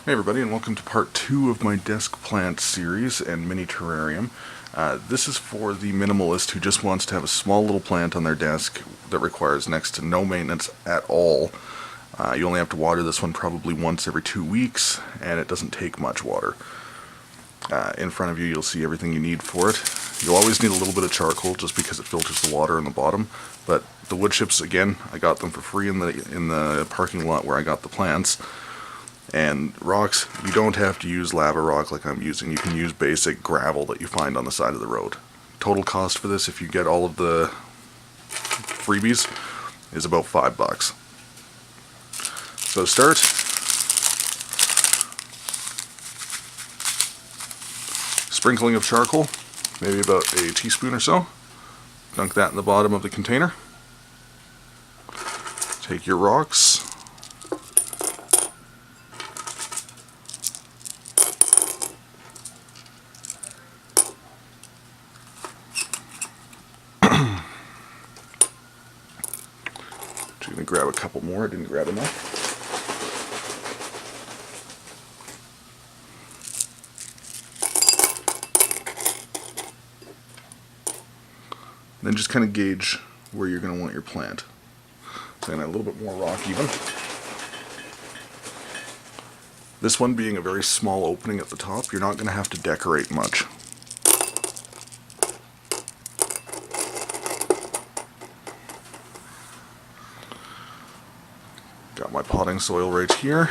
Hey everybody, and welcome to part 2 of my desk plant series and mini terrarium. This is for the minimalist who just wants to have a small little plant on their desk that requires next to no maintenance at all. You only have to water this one probably once every 2 weeks, and it doesn't take much water. In front of you you'll see everything you need for it. You'll always need a little bit of charcoal just because it filters the water in the bottom, but the wood chips, again, I got them for free in the parking lot where I got the plants. And rocks, you don't have to use lava rock like I'm using. You can use basic gravel that you find on the side of the road. Total cost for this, if you get all of the freebies, is about $5. So start. Sprinkling of charcoal, maybe about a teaspoon or so. Dunk that in the bottom of the container. Take your rocks. I'm going to grab a couple more, I didn't grab enough. Then just kind of gauge where you're going to want your plant. So a little bit more rock even. This one being a very small opening at the top, you're not going to have to decorate much. Got my potting soil right here.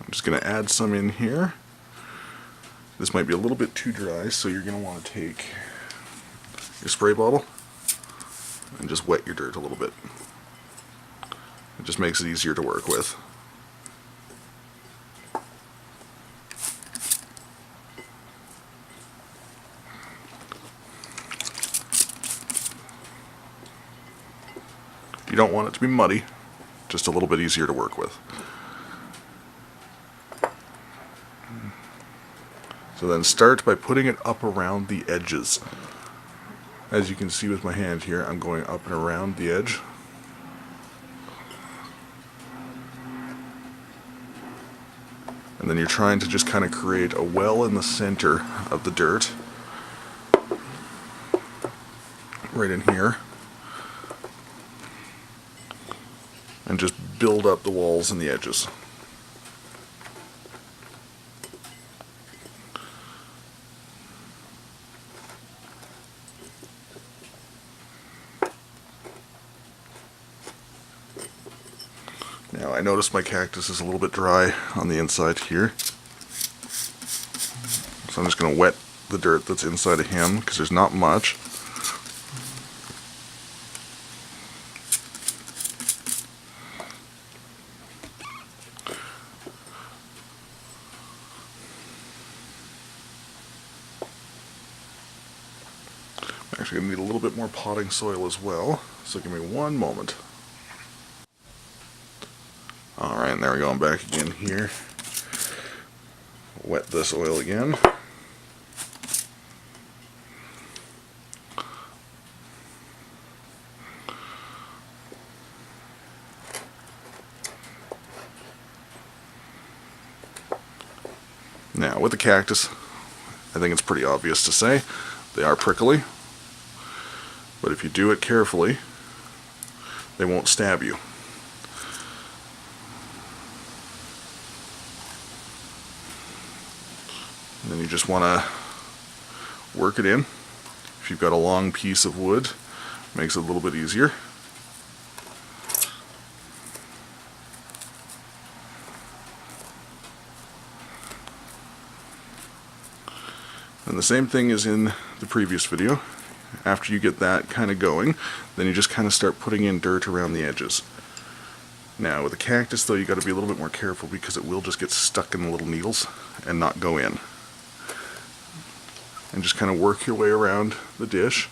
I'm just going to add some in here. This might be a little bit too dry, so you're going to want to take your spray bottle and just wet your dirt a little bit. It just makes it easier to work with. You don't want it to be muddy, just a little bit easier to work with. So then start by putting it up around the edges. As you can see with my hand here, I'm going up and around the edge. And then you're trying to just kind of create a well in the center of the dirt. Right in here. And just build up the walls and the edges. Now I notice my cactus is a little bit dry on the inside here. So I'm just going to wet the dirt that's inside of him because there's not much. I'm actually going to need a little bit more potting soil as well, so give me one moment. Alright, and there we go, I'm back again here. Wet this oil again. Now, with the cactus, I think it's pretty obvious to say, they are prickly. But if you do it carefully, they won't stab you. And then you just want to work it in. If you've got a long piece of wood, it makes it a little bit easier. And the same thing as in the previous video. After you get that kind of going, then you just kind of start putting in dirt around the edges. Now with the cactus though, you got to be a little bit more careful because it will just get stuck in the little needles and not go in. And just kind of work your way around the dish.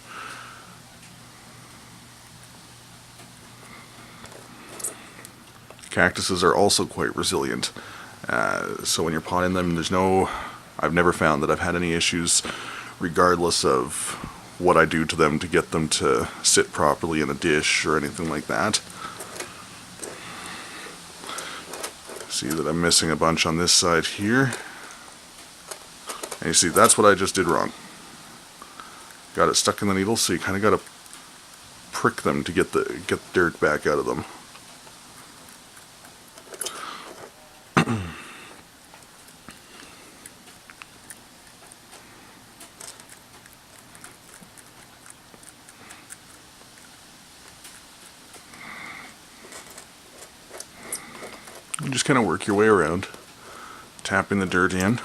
Cactuses are also quite resilient. So when you're potting them, I've never found that I've had any issues regardless of what I do to them to get them to sit properly in a dish or anything like that. See that I'm missing a bunch on this side here. And you see, that's what I just did wrong. Got it stuck in the needle, so you kind of got to prick them to get the dirt back out of them. You just kind of work your way around, tapping the dirt in.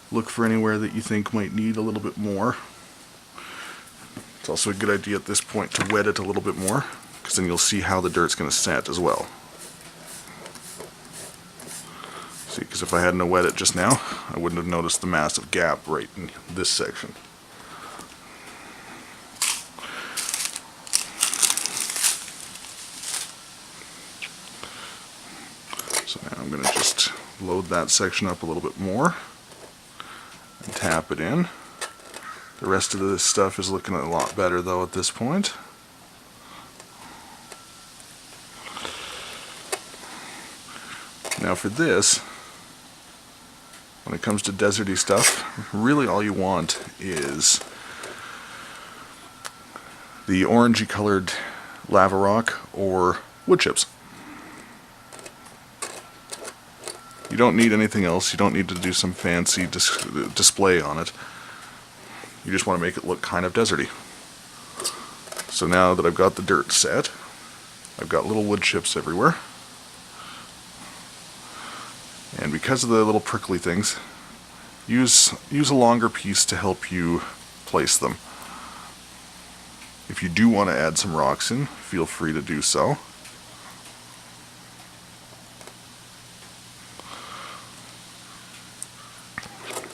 Look for anywhere that you think might need a little bit more. It's also a good idea at this point to wet it a little bit more, because then you'll see how the dirt's going to set as well. See, because if I hadn't wet it just now, I wouldn't have noticed the massive gap right in this section. So now I'm going to just load that section up a little bit more and tap it in. The rest of this stuff is looking a lot better though at this point. Now for this, when it comes to deserty stuff, really all you want is the orangey colored lava rock or wood chips. You don't need anything else. You don't need to do some fancy display on it. You just want to make it look kind of deserty. So now that I've got the dirt set, I've got little wood chips everywhere. And because of the little prickly things, use a longer piece to help you place them. If you do want to add some rocks in, feel free to do so.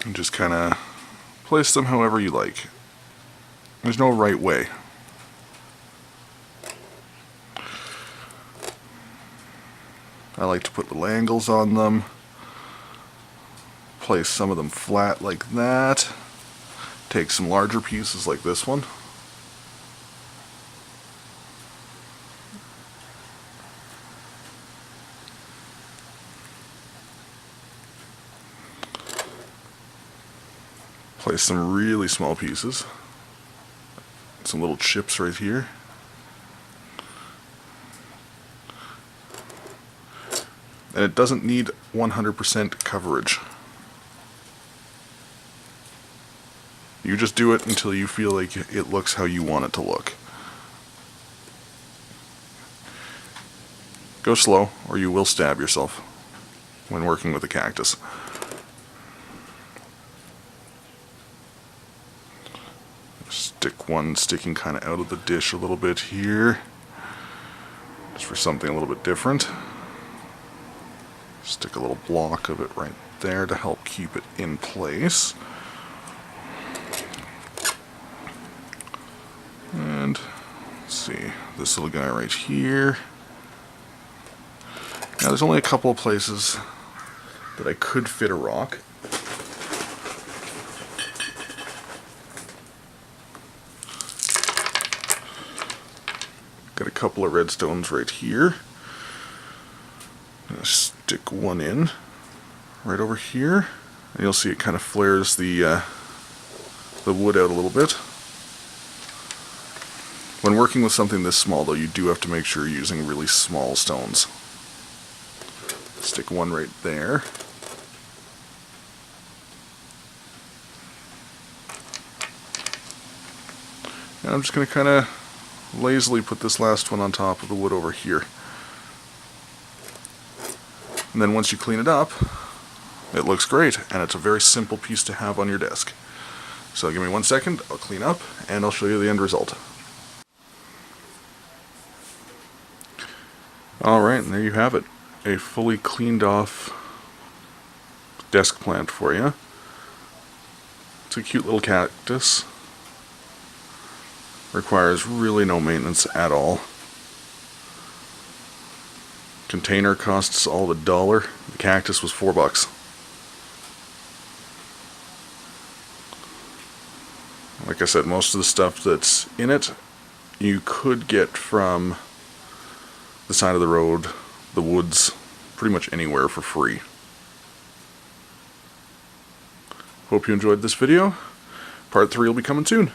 And just kind of place them however you like. There's no right way. I like to put little angles on them. Place some of them flat like that. Take some larger pieces like this one. Place some really small pieces. Some little chips right here. And it doesn't need 100% coverage. You just do it until you feel like it looks how you want it to look. Go slow, or you will stab yourself when working with a cactus. Stick one sticking kind of out of the dish a little bit here, just for something a little bit different. Stick a little block of it right there to help keep it in place. And let's see, this little guy right here. Now there's only a couple of places that I could fit a rock. Got a couple of redstones right here. I'm gonna stick one in right over here, and you'll see it kind of flares the wood out a little bit. When working with something this small though, you do have to make sure you're using really small stones. Stick one right there. And I'm just going to kind of lazily put this last one on top of the wood over here. And then once you clean it up, it looks great, and it's a very simple piece to have on your desk. So give me 1 second, I'll clean up, and I'll show you the end result. Alright, and there you have it. A fully cleaned off desk plant for you. It's a cute little cactus. Requires really no maintenance at all. Container costs all of $1. The cactus was $4. Like I said, most of the stuff that's in it you could get from the side of the road, the woods, pretty much anywhere for free. Hope you enjoyed this video. Part 3 will be coming soon.